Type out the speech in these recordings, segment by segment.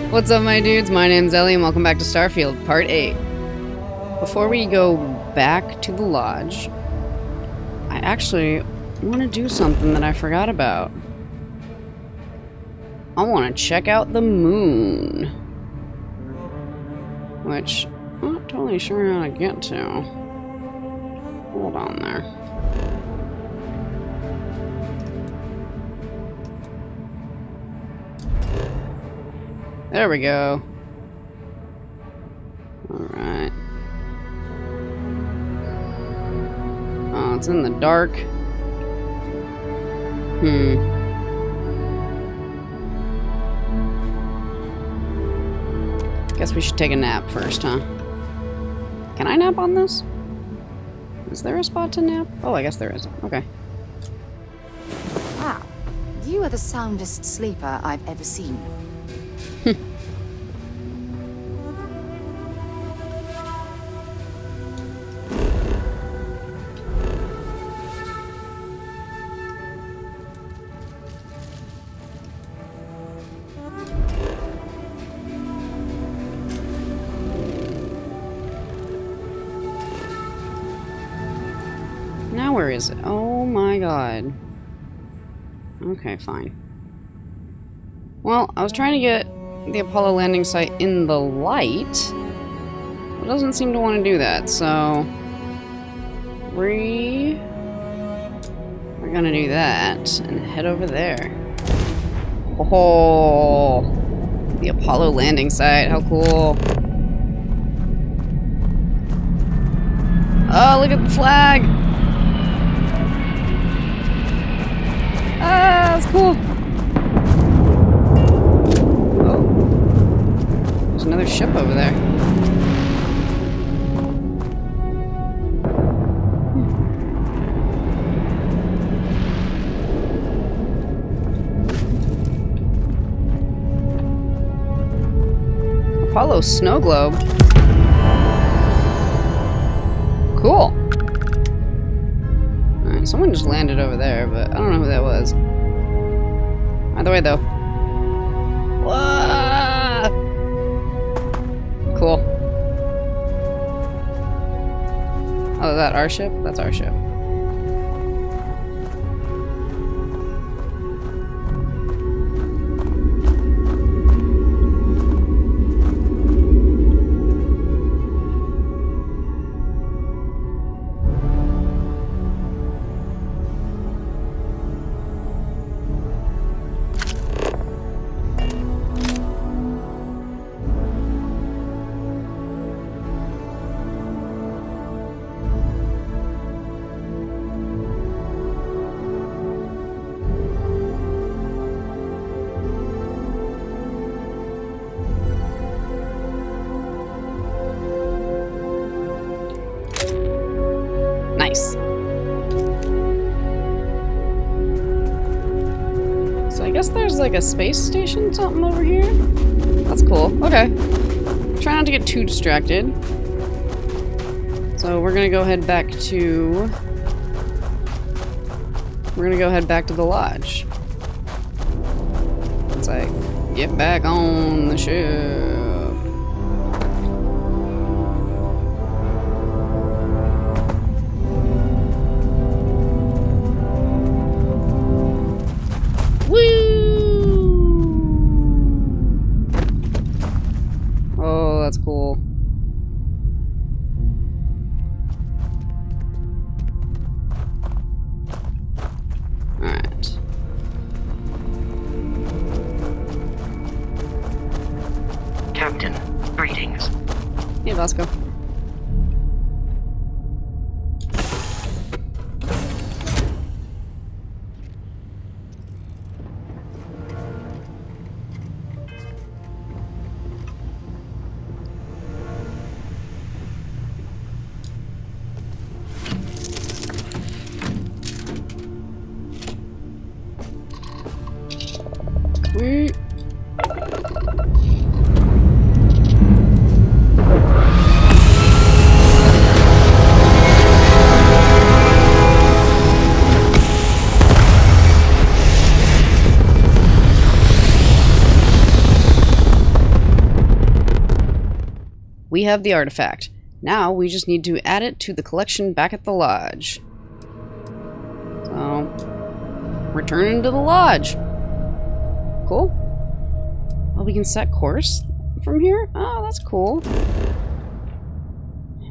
What's up, my dudes? My name's Ellie, and welcome back to Starfield, Part 8. Before we go back to the lodge, I actually want to do something that I forgot about. I want to check out the moon. Which, I'm not totally sure how to get to. Hold on there. There we go. Alright. Oh, it's in the dark. Guess we should take a nap first, huh? Can I nap on this? Is there a spot to nap? Oh, I guess there is. Okay. Wow. You are the soundest sleeper I've ever seen. Now where is it? Oh my god. Okay, fine. Well, I was trying to get the Apollo landing site in the light. It doesn't seem to want to do that, so... We're gonna do that and head over there. Oh, the Apollo landing site, how cool. Oh, look at the flag! Ah, that's cool. Oh. There's another ship over there. Apollo snow globe. Cool. Alright, someone just landed over there, but I don't know who that was. Either way, though. Whoa! Cool. Oh, is that our ship? That's our ship. Nice. So I guess there's like a space station something over here. That's cool. Okay. Try not to get too distracted. So we're gonna go head back to... the lodge. Once I get back on the ship. Oh, that's cool. Alright. Captain, greetings. Hey, Vasco. Sweet. We have the artifact. Now we just need to add it to the collection back at the lodge. So, returning to the lodge. Cool. Oh, we can set course from here? Oh, that's cool.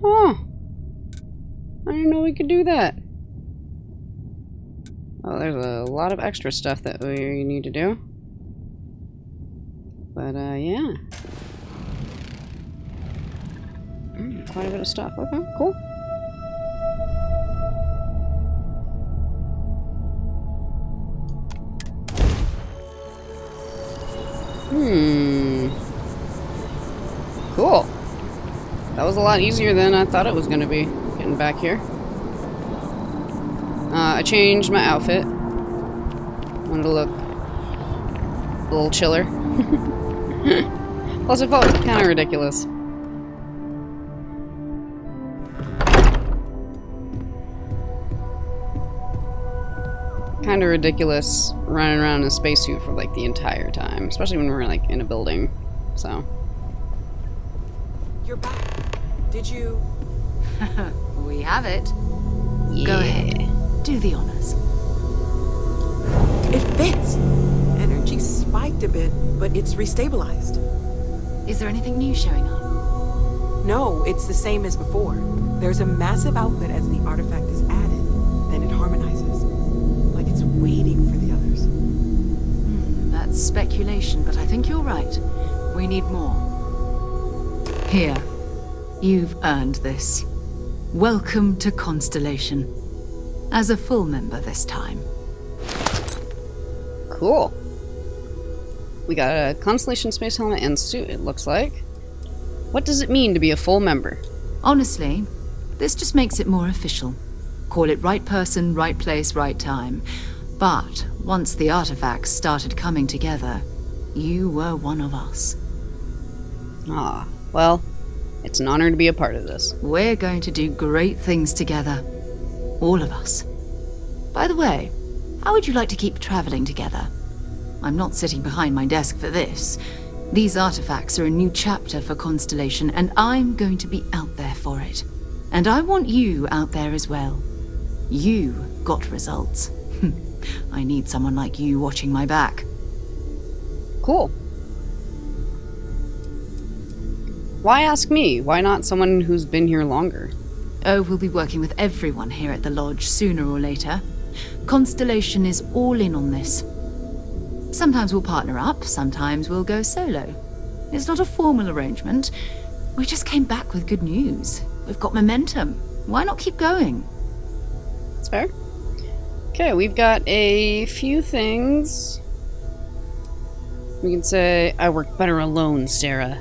Huh. I didn't know we could do that. Oh, there's a lot of extra stuff that we need to do. But, yeah. Quite a bit of stuff. Okay, cool. Cool. That was a lot easier than I thought it was going to be, getting back here. I changed my outfit. Wanted to look a little chiller. Plus it felt kind of ridiculous. Kind of ridiculous running around in a spacesuit for like the entire time, especially when we're like in a building. So. You're back. Did you? We have it. Yeah. Go ahead. Do the honors. It fits. Energy spiked a bit, but it's restabilized. Is there anything new showing up? No, it's the same as before. There's a massive outlet as the artifact is added. Then it harmonizes. Like it's waiting for the others. That's speculation, but I think you're right. We need more. Here. You've earned this. Welcome to Constellation. As a full member this time. Cool. We got a Constellation space helmet and suit, it looks like. What does it mean to be a full member? Honestly, this just makes it more official. Call it right person, right place, right time. But once the artifacts started coming together, you were one of us. Ah, well, it's an honor to be a part of this. We're going to do great things together. All of us. By the way, how would you like to keep traveling together? I'm not sitting behind my desk for this. These artifacts are a new chapter for Constellation, and I'm going to be out there for it. And I want you out there as well. You got results. I need someone like you watching my back. Cool. Why ask me? Why not someone who's been here longer? Oh, we'll be working with everyone here at the lodge sooner or later. Constellation is all in on this. Sometimes we'll partner up, sometimes we'll go solo. It's not a formal arrangement. We just came back with good news. We've got momentum. Why not keep going? That's fair. Okay, we've got a few things. We can say, I work better alone, Sarah.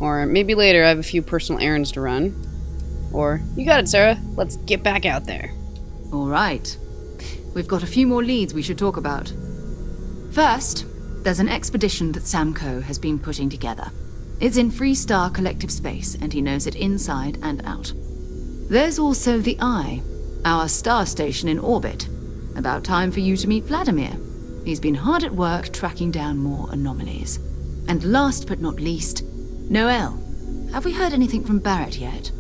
Or maybe later I have a few personal errands to run. Or, you got it, Sarah. Let's get back out there. All right. We've got a few more leads we should talk about. First, there's an expedition that Samco has been putting together. It's in Freestar Collective Space, and he knows it inside and out. There's also the Eye, our star station in orbit. About time for you to meet Vladimir. He's been hard at work tracking down more anomalies. And last but not least, Noel. Have we heard anything from Barrett yet?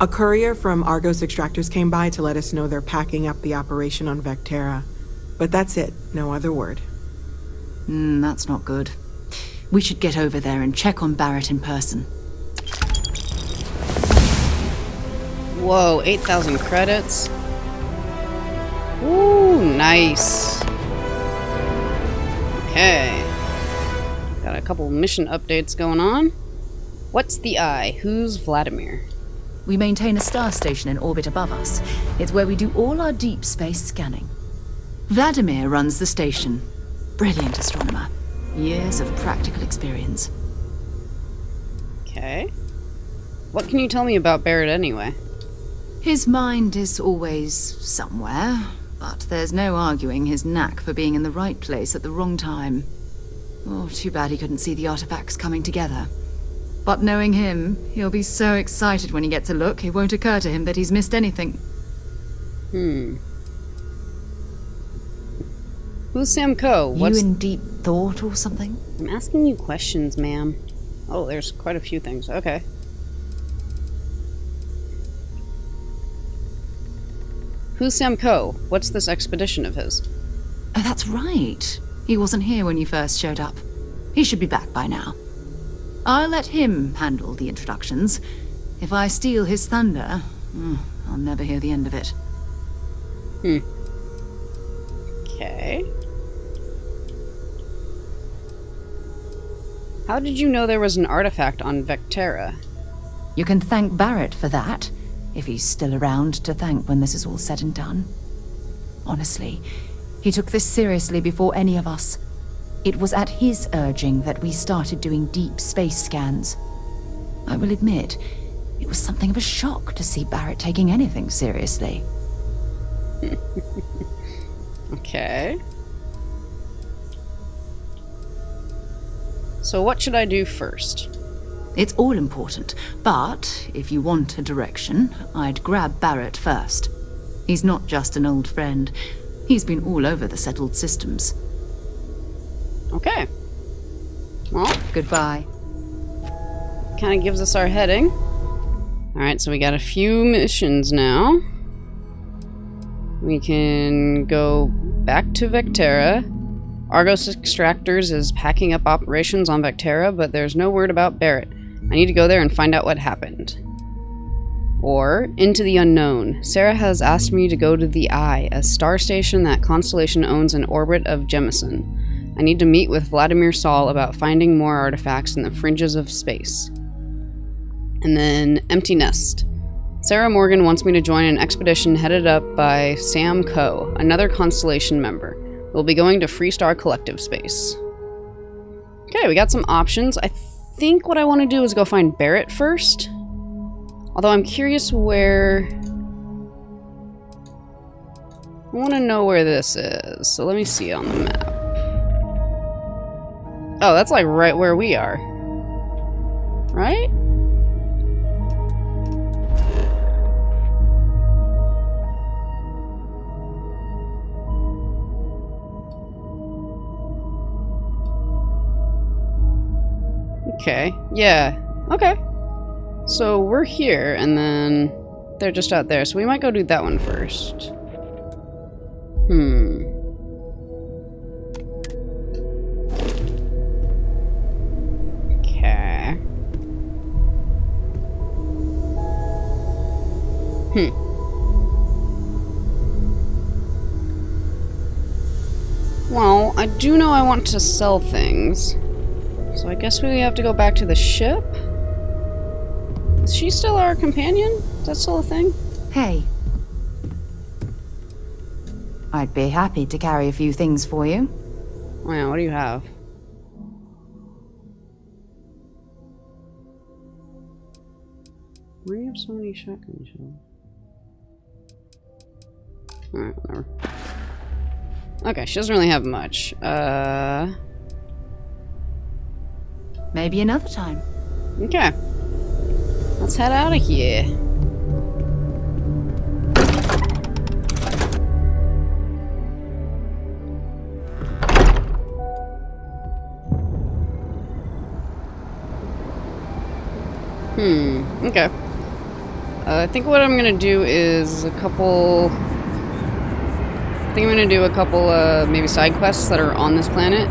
A courier from Argos Extractors came by to let us know they're packing up the operation on Vectera. But that's it, no other word. That's not good. We should get over there and check on Barrett in person. Whoa, 8,000 credits. Ooh, nice. Okay. Got a couple mission updates going on. What's the Eye? Who's Vladimir? We maintain a star station in orbit above us. It's where we do all our deep space scanning. Vladimir runs the station. Brilliant astronomer. Years of practical experience. Okay. What can you tell me about Barrett anyway? His mind is always somewhere, but there's no arguing his knack for being in the right place at the wrong time. Oh, too bad he couldn't see the artifacts coming together. But knowing him, he'll be so excited when he gets a look, it won't occur to him that he's missed anything. Who's Sam Coe? You in deep thought or something? I'm asking you questions, ma'am. Oh, there's quite a few things. Okay. Who's Sam Coe? What's this expedition of his? Oh, that's right. He wasn't here when you first showed up. He should be back by now. I'll let him handle the introductions. If I steal his thunder, I'll never hear the end of it. Okay. How did you know there was an artifact on Vectera? You can thank Barrett for that, if he's still around to thank when this is all said and done. Honestly, he took this seriously before any of us. It was at his urging that we started doing deep space scans. I will admit, it was something of a shock to see Barrett taking anything seriously. Okay. So what should I do first? It's all important, but if you want a direction, I'd grab Barrett first. He's not just an old friend. He's been all over the settled systems. Okay. Well, Goodbye. kind of gives us our heading. Alright, so we got a few missions now. We can go back to Vectera. Argos Extractors is packing up operations on Vectera, but there's no word about Barrett. I need to go there and find out what happened. Or, Into the Unknown. Sarah has asked me to go to the Eye, a star station that Constellation owns in orbit of Jemison. I need to meet with Vladimir Saul about finding more artifacts in the fringes of space. And then, Empty Nest. Sarah Morgan wants me to join an expedition headed up by Sam Coe, another Constellation member. We'll be going to Freestar Collective Space. Okay, we got some options. I think what I want to do is go find Barrett first. Although I'm curious where... I want to know where this is. So let me see on the map. Oh, that's like right where we are. Right? Okay, yeah, okay. So we're here, and then they're just out there, so we might go do that one first. Okay. Well, I do know I want to sell things. So I guess we have to go back to the ship? Is she still our companion? Is that still a thing? Hey. I'd be happy to carry a few things for you. Oh yeah, what do you have? Why do you have so many shotgun shells? Alright, whatever. Okay, she doesn't really have much. Maybe another time. Okay. Let's head out of here. Okay. I think what I'm gonna do is a couple... I think I'm gonna do a couple, maybe side quests that are on this planet.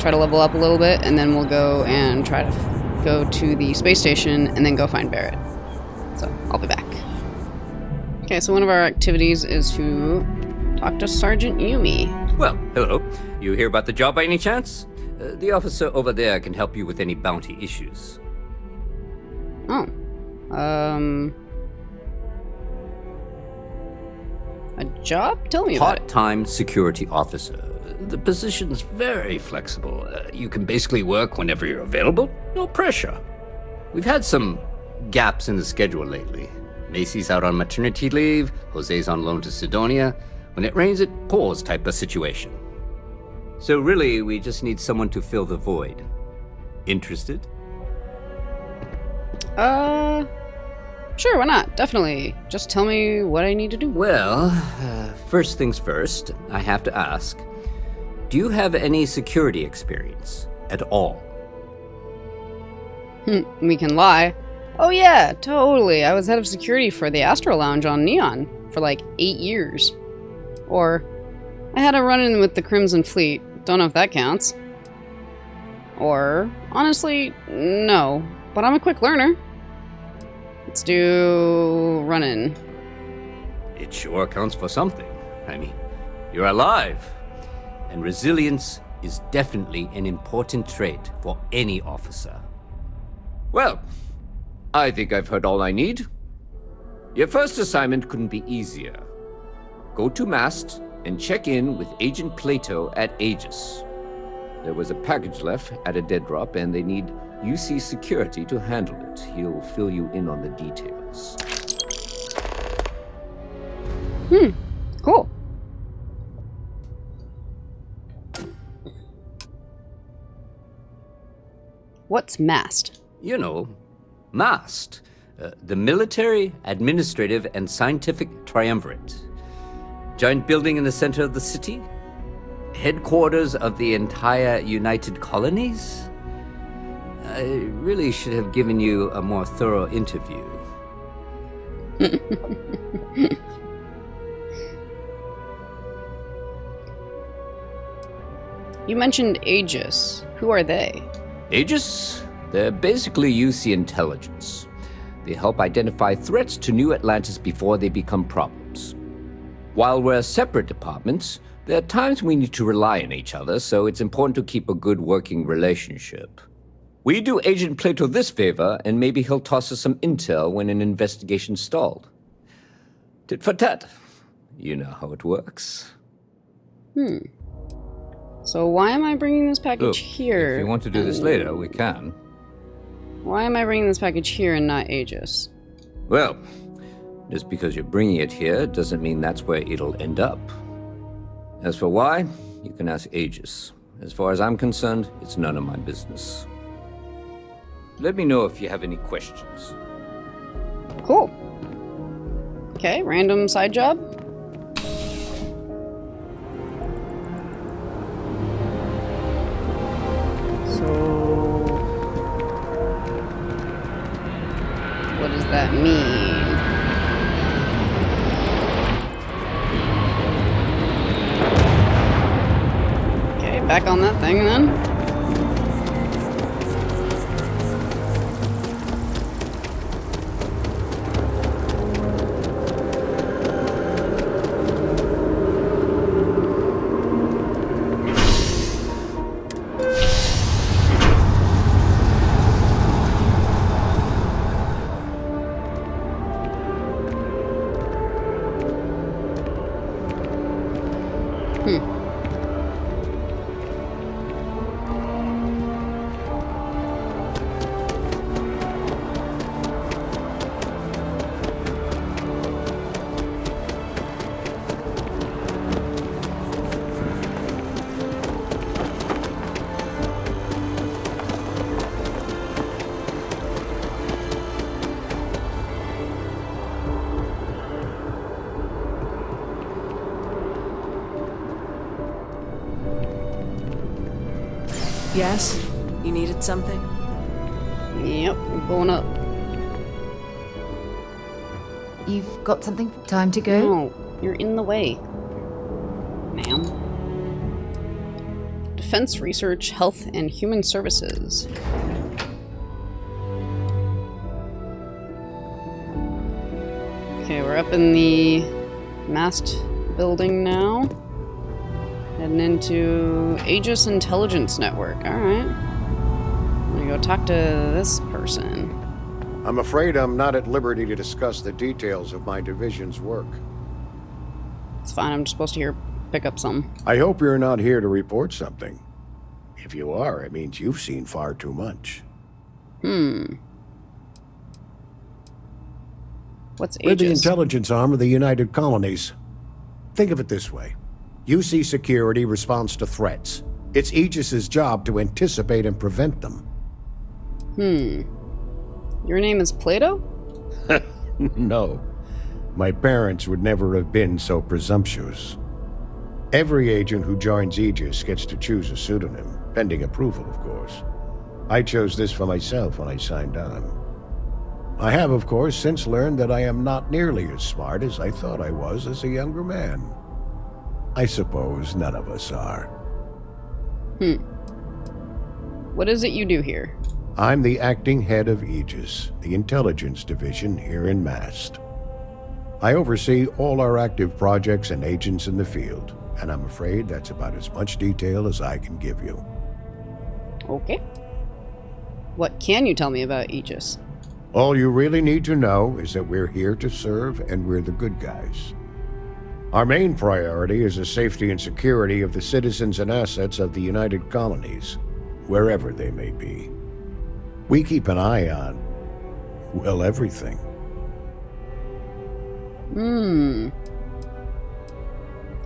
Try to level up a little bit, and then we'll go and try to go to the space station, and then go find Barrett. So, I'll be back. Okay, so one of our activities is to talk to Sergeant Yumi. Well, hello. You hear about the job by any chance? The officer over there can help you with any bounty issues. Oh. A job? Tell me about it. Part-time security officer. The position's very flexible. You can basically work whenever you're available. No pressure. We've had some gaps in the schedule lately. Macy's out on maternity leave, Jose's on loan to Sidonia. When it rains, it pours type of situation. So really, we just need someone to fill the void. Interested? Sure, why not? Definitely. Just tell me what I need to do. Well, first things first, I have to ask, do you have any security experience at all? We can lie. Oh yeah, totally. I was head of security for the Astro Lounge on Neon for like 8 years. Or, I had a run-in with the Crimson Fleet. Don't know if that counts. Or, honestly, no. But I'm a quick learner. Let's do run-in. It sure counts for something. I mean, you're alive. And resilience is definitely an important trait for any officer. Well, I think I've heard all I need. Your first assignment couldn't be easier. Go to Mast and check in with Agent Plato at Aegis. There was a package left at a dead drop, and they need UC security to handle it. He'll fill you in on the details. Cool. What's MAST? You know, MAST. The Military, Administrative, and Scientific Triumvirate. Giant building in the center of the city? Headquarters of the entire United Colonies? I really should have given you a more thorough interview. You mentioned Aegis. Who are they? Aegis? They're basically UC intelligence. They help identify threats to New Atlantis before they become problems. While we're separate departments, there are times we need to rely on each other, so it's important to keep a good working relationship. We do Agent Plato this favor, and maybe he'll toss us some intel when an investigation stalled. Tit for tat. You know how it works. So why am I bringing this package Look, here? if you want to do this later, we can. Why am I bringing this package here and not Aegis? Well, just because you're bringing it here doesn't mean that's where it'll end up. As for why, you can ask Aegis. As far as I'm concerned, it's none of my business. Let me know if you have any questions. Cool. Okay, random side job. What does that mean? Okay, back on that thing then. Yes? You needed something? Yep, we're going up. You've got something? Time to go? No, you're in the way, ma'am. Defense Research, Health, and Human Services. Okay, we're up in the mast building now. Heading into Aegis Intelligence Network. Alright. I'm gonna go talk to this person. I'm afraid I'm not at liberty to discuss the details of my division's work. It's fine, I'm just supposed to pick up some. I hope you're not here to report something. If you are, it means you've seen far too much. What's Aegis? We're the intelligence arm of the United Colonies. Think of it this way. UC security responds to threats. It's Aegis's job to anticipate and prevent them. Your name is Plato? No. My parents would never have been so presumptuous. Every agent who joins Aegis gets to choose a pseudonym, pending approval, of course. I chose this for myself when I signed on. I have, of course, since learned that I am not nearly as smart as I thought I was as a younger man. I suppose none of us are. What is it you do here? I'm the acting head of Aegis, the intelligence division here in Mast. I oversee all our active projects and agents in the field, and I'm afraid that's about as much detail as I can give you. Okay. What can you tell me about Aegis? All you really need to know is that we're here to serve and we're the good guys. Our main priority is the safety and security of the citizens and assets of the United Colonies, wherever they may be. We keep an eye on, well, everything.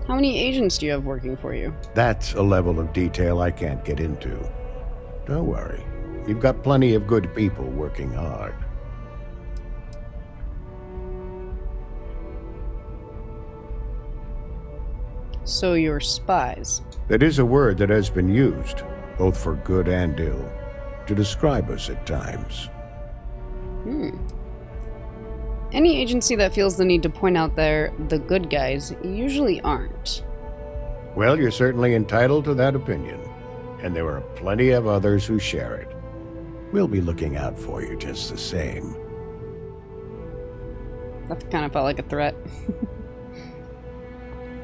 How many agents do you have working for you? That's a level of detail I can't get into. Don't worry. We've got plenty of good people working hard. So you're spies. That is a word that has been used, both for good and ill, to describe us at times. Any agency that feels the need to point out they're the good guys usually aren't. Well, you're certainly entitled to that opinion, and there are plenty of others who share it. We'll be looking out for you just the same. That kind of felt like a threat.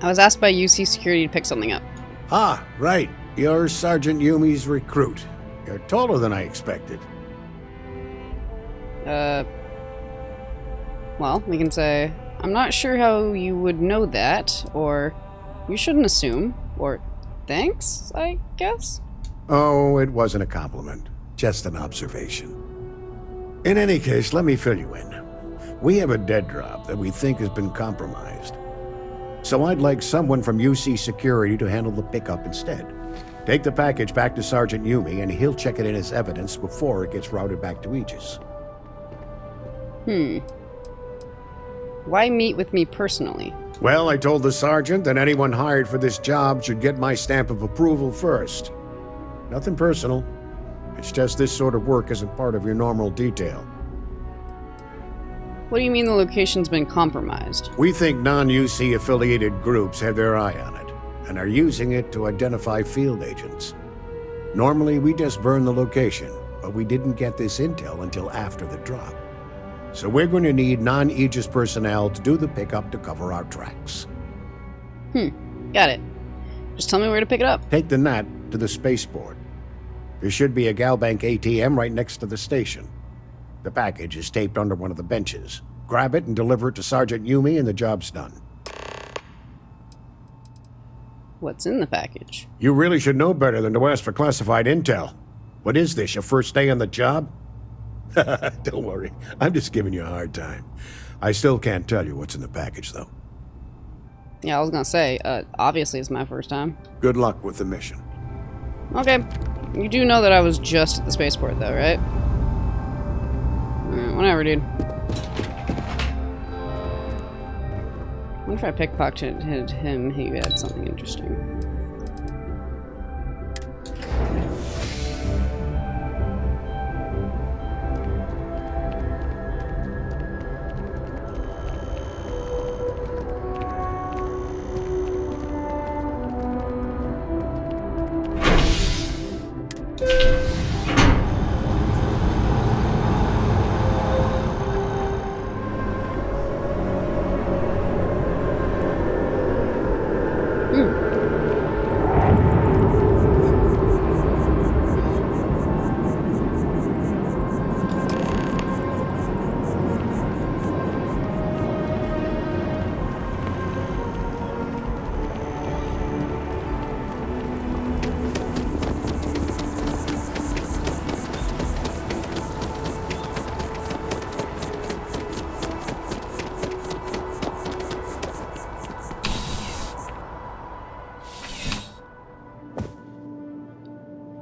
I was asked by UC Security to pick something up. Ah, right. You're Sergeant Yumi's recruit. You're taller than I expected. Well, we can say, I'm not sure how you would know that, or you shouldn't assume, or thanks, I guess? Oh, it wasn't a compliment. Just an observation. In any case, let me fill you in. We have a dead drop that we think has been compromised. So I'd like someone from UC Security to handle the pickup instead. Take the package back to Sergeant Yumi, and he'll check it in as evidence before it gets routed back to Aegis. Why meet with me personally? Well, I told the sergeant that anyone hired for this job should get my stamp of approval first. Nothing personal. It's just this sort of work isn't part of your normal detail. What do you mean the location's been compromised? We think non-UC affiliated groups have their eye on it, and are using it to identify field agents. Normally, we just burn the location, but we didn't get this intel until after the drop. So we're going to need non-Aegis personnel to do the pickup to cover our tracks. Got it. Just tell me where to pick it up. Take the NAT to the spaceport. There should be a Galbank ATM right next to the station. The package is taped under one of the benches. Grab it and deliver it to Sergeant Yumi and the job's done. What's in the package? You really should know better than to ask for classified intel. What is this, your first day on the job? Don't worry, I'm just giving you a hard time. I still can't tell you what's in the package, though. Yeah, I was gonna say, obviously it's my first time. Good luck with the mission. Okay. You do know that I was just at the spaceport, though, right? Alright, whatever, dude. What if I pickpocketed him? He had something interesting.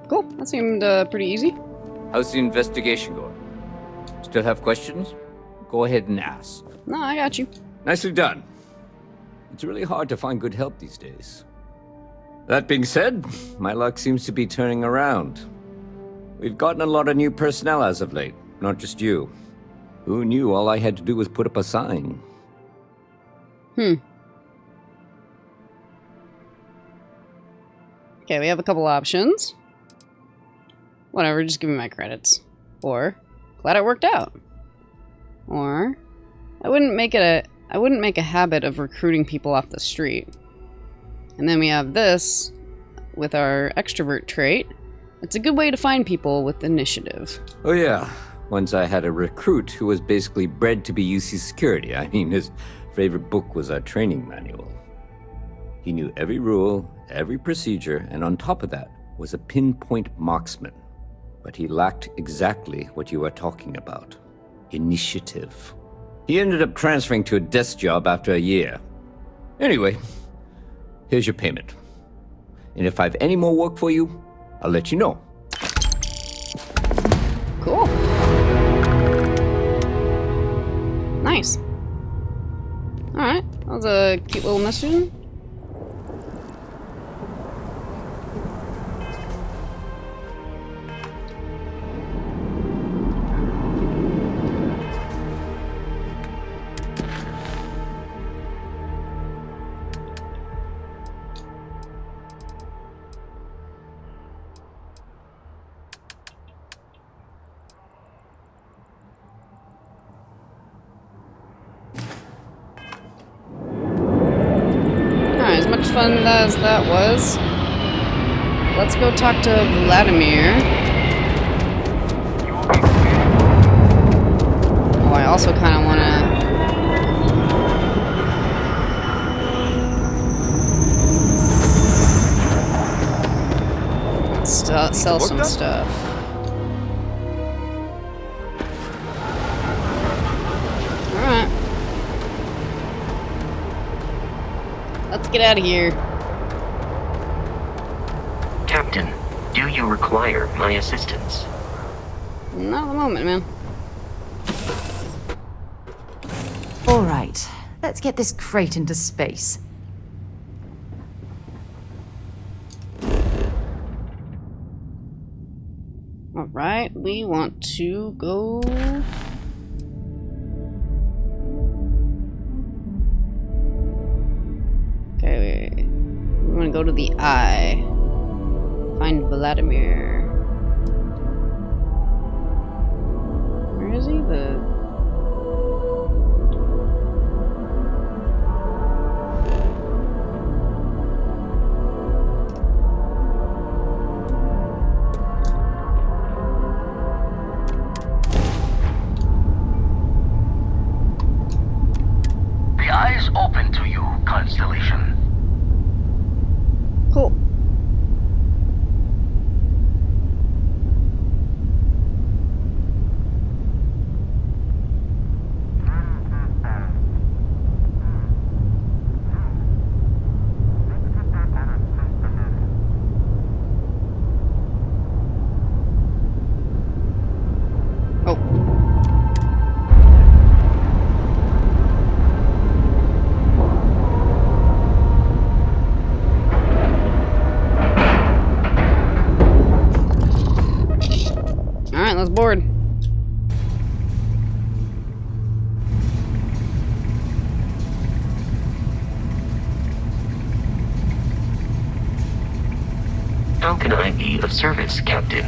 Cool. That seemed pretty easy. How's the investigation going? Still have questions? Go ahead and ask. No, I got you. Nicely done. It's really hard to find good help these days. That being said, my luck seems to be turning around. We've gotten a lot of new personnel as of late, not just you. Who knew all I had to do was put up a sign? Okay, we have a couple options. Whatever, just give me my credits. Or, glad it worked out. Or, I wouldn't make a habit of recruiting people off the street. And then we have this with our extrovert trait. It's a good way to find people with initiative. Oh yeah, once I had a recruit who was basically bred to be UC security. I mean, his favorite book was our training manual. He knew every rule, every procedure, and on top of that was a pinpoint marksman. But he lacked exactly what you are talking about. Initiative. He ended up transferring to a desk job after a year. Anyway, here's your payment. And if I have any more work for you, I'll let you know. Cool. Nice. Alright, that was a cute little mission. As much fun as that was, let's go talk to Vladimir. Oh, I also kind of want to sell some stuff. Alright. Let's get out of here. Captain, do you require my assistance? Not at the moment, man. All right, let's get this crate into space. Alright, we want to go... Okay, we want to go to the Eye. Find Vladimir. Where is he? The eye is open to you, Constellation. Cool. Oh. Alright, let's board. How can I be of service, Captain?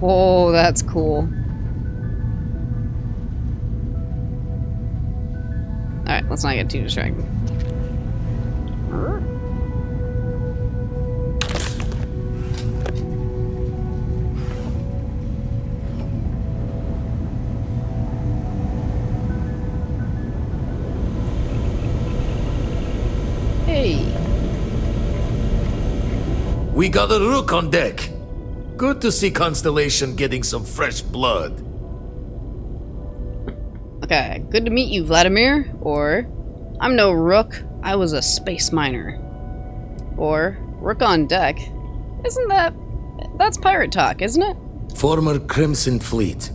Whoa, that's cool. Alright, let's not get too distracted. Hey. We got a rook on deck. Good to see Constellation getting some fresh blood. Okay, good to meet you, Vladimir. Or, I'm no rook, I was a space miner. Or, rook on deck. That's pirate talk, isn't it? Former Crimson Fleet.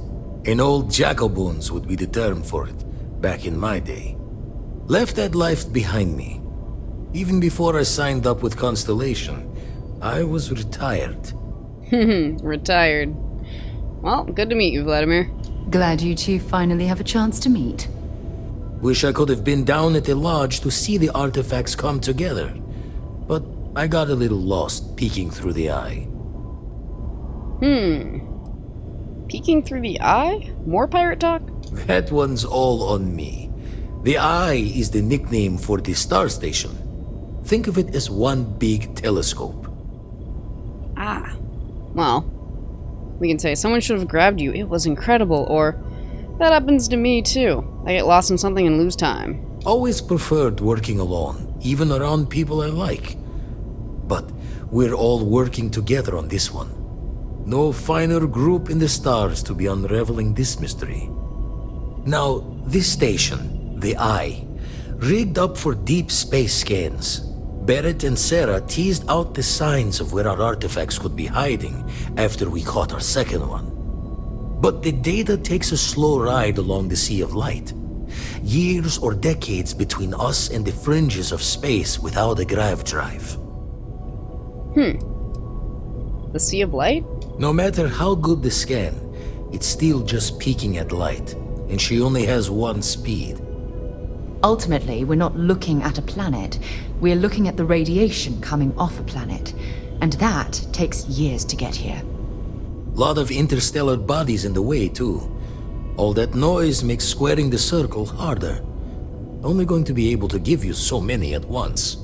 An old jackalbones would be the term for it, back in my day. Left that life behind me. Even before I signed up with Constellation, I was retired. Retired. Well, good to meet you, Vladimir. Glad you two finally have a chance to meet. Wish I could have been down at the lodge to see the artifacts come together. But I got a little lost peeking through the eye. Peeking through the eye? More pirate talk? That one's all on me. The eye is the nickname for the star station. Think of it as one big telescope. Ah. Well, we can say someone should have grabbed you. It was incredible. Or, that happens to me too. I get lost in something and lose time. Always preferred working alone, even around people I like. But we're all working together on this one. No finer group in the stars to be unraveling this mystery. Now, this station, the Eye, rigged up for deep space scans. Barrett and Sarah teased out the signs of where our artifacts could be hiding after we caught our second one. But the data takes a slow ride along the Sea of Light. Years or decades between us and the fringes of space without a grav drive. The Sea of Light? No matter how good the scan, it's still just peeking at light, and she only has one speed. Ultimately, we're not looking at a planet. We're looking at the radiation coming off a planet. And that takes years to get here. Lot of interstellar bodies in the way, too. All that noise makes squaring the circle harder. Only going to be able to give you so many at once.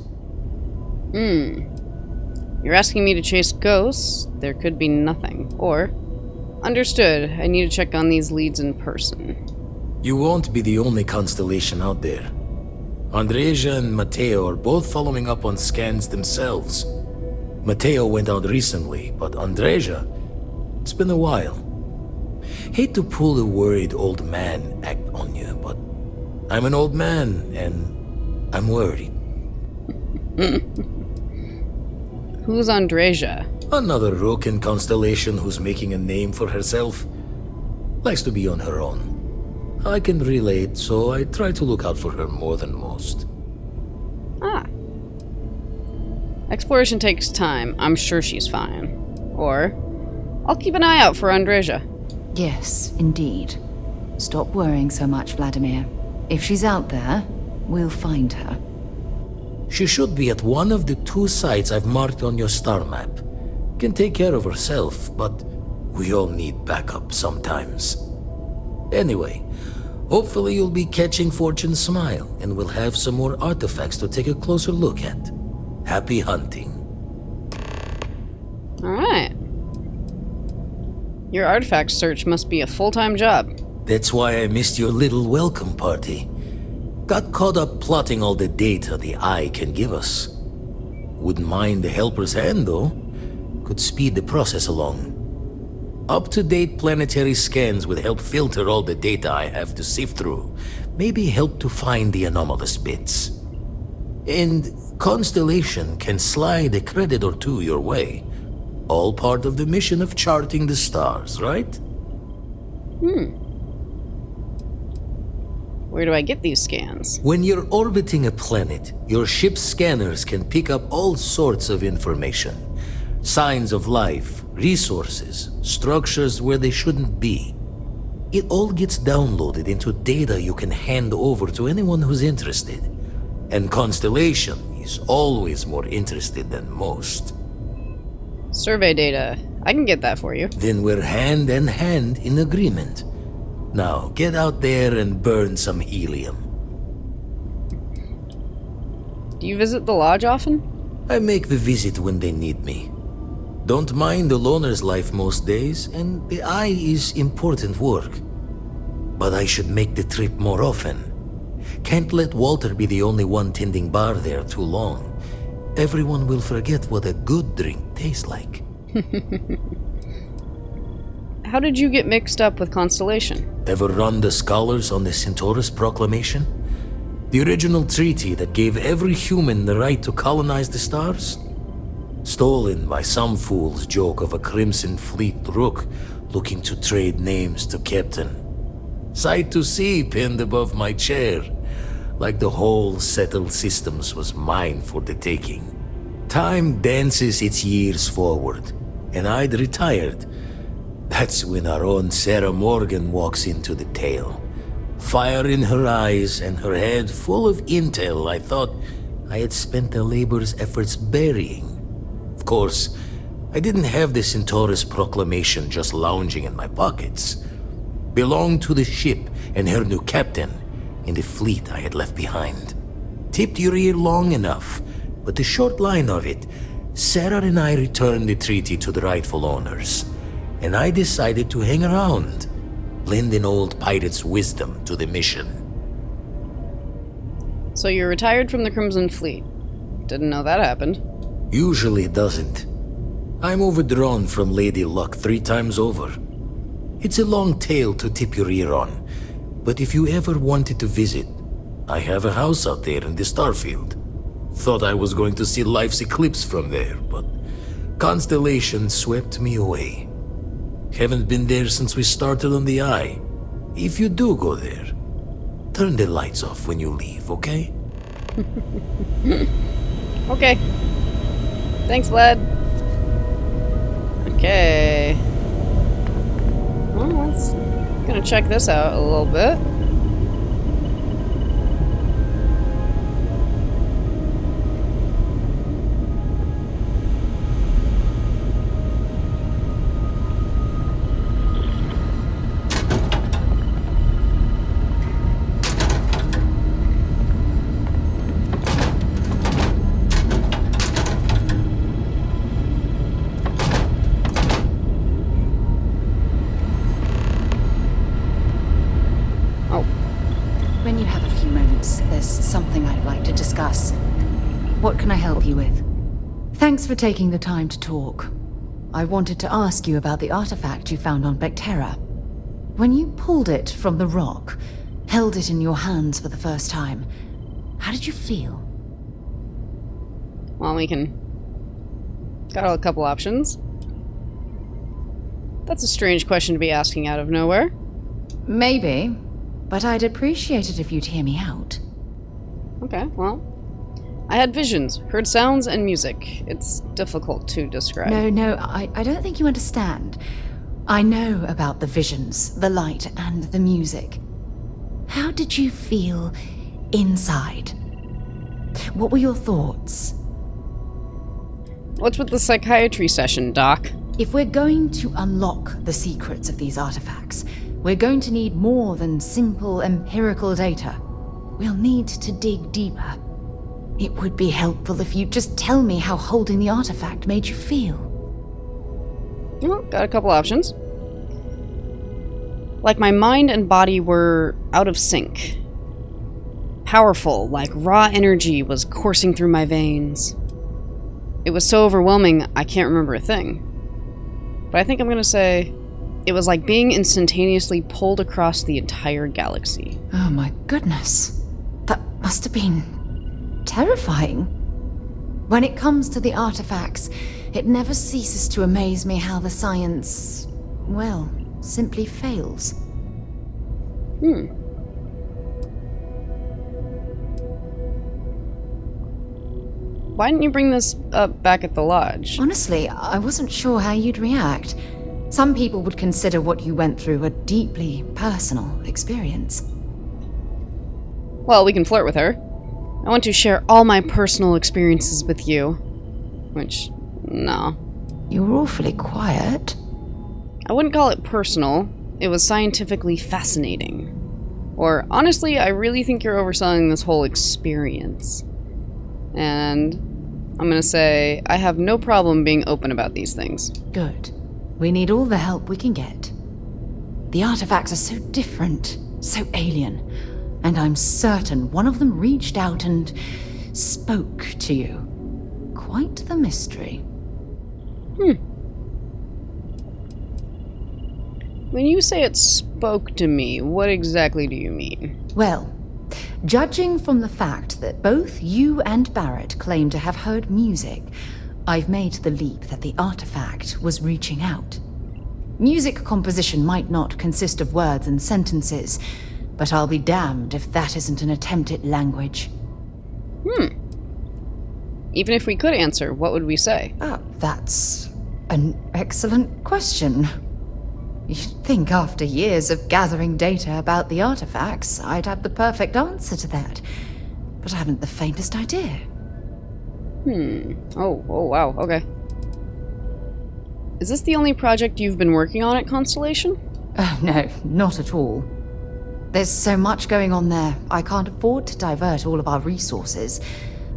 You're asking me to chase ghosts? There could be nothing. Or, understood, I need to check on these leads in person. You won't be the only constellation out there. Andreja and Matteo are both following up on scans themselves. Matteo went out recently, but Andreja, it's been a while. Hate to pull the worried old man act on you, but I'm an old man, and I'm worried. Who's Andreja? Another Roken constellation who's making a name for herself. Likes to be on her own. I can relate, so I try to look out for her more than most. Ah. Exploration takes time. I'm sure she's fine. Or, I'll keep an eye out for Andreja. Yes, indeed. Stop worrying so much, Vladimir. If she's out there, we'll find her. She should be at one of the 2 sites I've marked on your star map. Can take care of herself, but we all need backup sometimes. Anyway, hopefully you'll be catching Fortune's smile, and we'll have some more artifacts to take a closer look at. Happy hunting. Alright. Your artifact search must be a full-time job. That's why I missed your little welcome party. Got caught up plotting all the data the Eye can give us. Wouldn't mind the helper's hand, though. Could speed the process along. Up-to-date planetary scans would help filter all the data I have to sift through. Maybe help to find the anomalous bits. And Constellation can slide a credit or 2 your way. All part of the mission of charting the stars, right? Where do I get these scans? When you're orbiting a planet, your ship's scanners can pick up all sorts of information. Signs of life, resources, structures where they shouldn't be. It all gets downloaded into data you can hand over to anyone who's interested. And Constellation is always more interested than most. Survey data. I can get that for you. Then we're hand in hand in agreement. Now, get out there and burn some helium. Do you visit the lodge often? I make the visit when they need me. Don't mind the loner's life most days, and the Eye is important work. But I should make the trip more often. Can't let Walter be the only one tending bar there too long. Everyone will forget what a good drink tastes like. How did you get mixed up with Constellation? Ever run the scholars on the Centaurus Proclamation? The original treaty that gave every human the right to colonize the stars? Stolen by some fool's joke of a Crimson Fleet rook looking to trade names to Captain. Sight to see pinned above my chair, like the whole settled systems was mine for the taking. Time dances its years forward, and I'd retired. That's when our own Sarah Morgan walks into the tale. Fire in her eyes and her head full of intel I thought I had spent the labor's efforts burying. Of course, I didn't have the Centaurus proclamation just lounging in my pockets. Belonged to the ship and her new captain in the fleet I had left behind. Tipped your ear long enough, but the short line of it, Sarah and I returned the treaty to the rightful owners, and I decided to hang around, lend an old pirate's wisdom to the mission. So you're retired from the Crimson Fleet. Didn't know that happened. Usually it doesn't. I'm overdrawn from Lady Luck 3 times over. It's a long tale to tip your ear on, but if you ever wanted to visit, I have a house out there in the Starfield. Thought I was going to see life's eclipse from there, but constellation swept me away. Haven't been there since we started on the Eye. If you do go there, turn the lights off when you leave, okay? Okay. Thanks, Vlad. Okay. Well, let's gonna check this out a little bit. When you have a few moments, there's something I'd like to discuss. What can I help you with? Thanks for taking the time to talk. I wanted to ask you about the artifact you found on Bethesda. When you pulled it from the rock, held it in your hands for the first time, how did you feel? Well, we can... Got a couple options. That's a strange question to be asking out of nowhere. Maybe, but I'd appreciate it if you'd hear me out. Okay, well... I had visions, heard sounds and music. It's difficult to describe. No, I don't think you understand. I know about the visions, the light, and the music. How did you feel inside? What were your thoughts? What's with the psychiatry session, Doc? If we're going to unlock the secrets of these artifacts, we're going to need more than simple empirical data. We'll need to dig deeper. It would be helpful if you'd just tell me how holding the artifact made you feel. Well, got a couple options. Like my mind and body were out of sync. Powerful, like raw energy was coursing through my veins. It was so overwhelming, I can't remember a thing. But I think I'm gonna say it was like being instantaneously pulled across the entire galaxy. Oh my goodness. That must have been terrifying. When it comes to the artifacts, it never ceases to amaze me how the science, well, simply fails. Why didn't you bring this up back at the lodge? Honestly, I wasn't sure how you'd react. Some people would consider what you went through a deeply personal experience. Well, we can flirt with her. I want to share all my personal experiences with you. Which, no. You were awfully quiet. I wouldn't call it personal. It was scientifically fascinating. Or, honestly, I really think you're overselling this whole experience. And I'm gonna say, I have no problem being open about these things. Good. We need all the help we can get. The artifacts are so different, so alien, and I'm certain one of them reached out and spoke to you. Quite the mystery. When you say it spoke to me, what exactly do you mean? Well, judging from the fact that both you and Barrett claim to have heard music, I've made the leap that the artifact was reaching out. Music composition might not consist of words and sentences, but I'll be damned if that isn't an attempt at language. Even if we could answer, what would we say? That's an excellent question. You'd think after years of gathering data about the artifacts, I'd have the perfect answer to that. But I haven't the faintest idea. Oh, wow, okay. Is this the only project you've been working on at Constellation? No, not at all. There's so much going on there, I can't afford to divert all of our resources.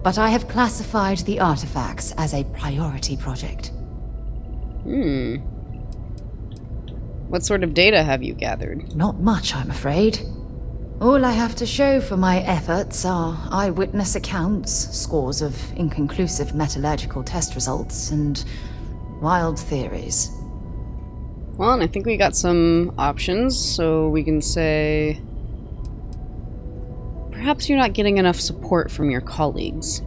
But I have classified the artifacts as a priority project. What sort of data have you gathered? Not much, I'm afraid. All I have to show for my efforts are eyewitness accounts, scores of inconclusive metallurgical test results, and wild theories. Well, and I think we got some options, so we can say... Perhaps you're not getting enough support from your colleagues.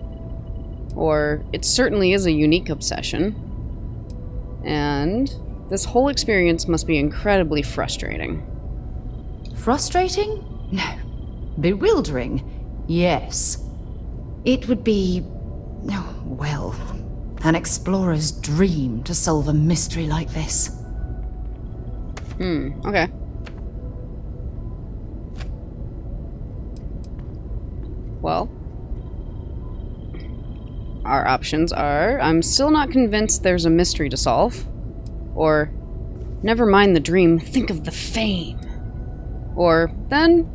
Or it certainly is a unique obsession. And this whole experience must be incredibly frustrating. Frustrating? No. Bewildering? Yes. It would be... oh, well, an explorer's dream to solve a mystery like this. Okay. Well, our options are, I'm still not convinced there's a mystery to solve. Or, never mind the dream, think of the fame. Or, then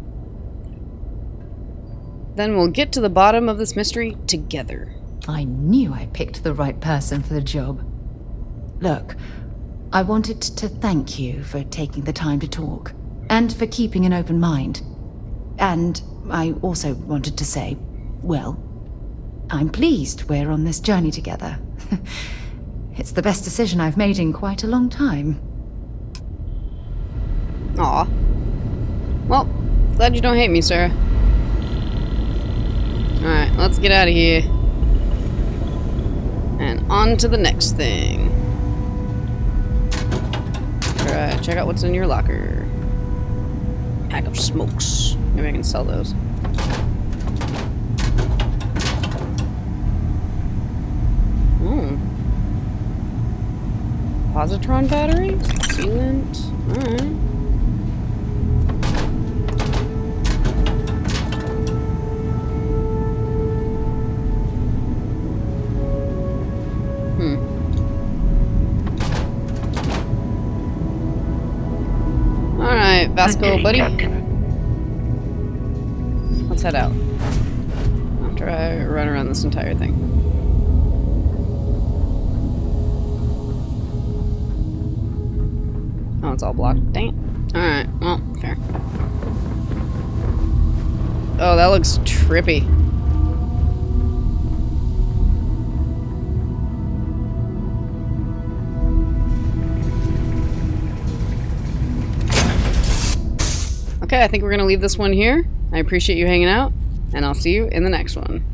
we'll get to the bottom of this mystery together. I knew I picked the right person for the job. Look, I wanted to thank you for taking the time to talk, and for keeping an open mind. And I also wanted to say, well, I'm pleased we're on this journey together. It's the best decision I've made in quite a long time. Aw. Well, glad you don't hate me, Sarah. Alright, let's get out of here. And on to the next thing. Alright, check out what's in your locker. Pack of smokes. Maybe I can sell those. Positron battery? Sealant? Alright. Alright, Vasco, buddy. Captain. Let's head out. After I run around this entire thing. Oh, it's all blocked. Dang it. Alright, well, fair. Oh, that looks trippy. Okay, I think we're gonna leave this one here. I appreciate you hanging out, and I'll see you in the next one.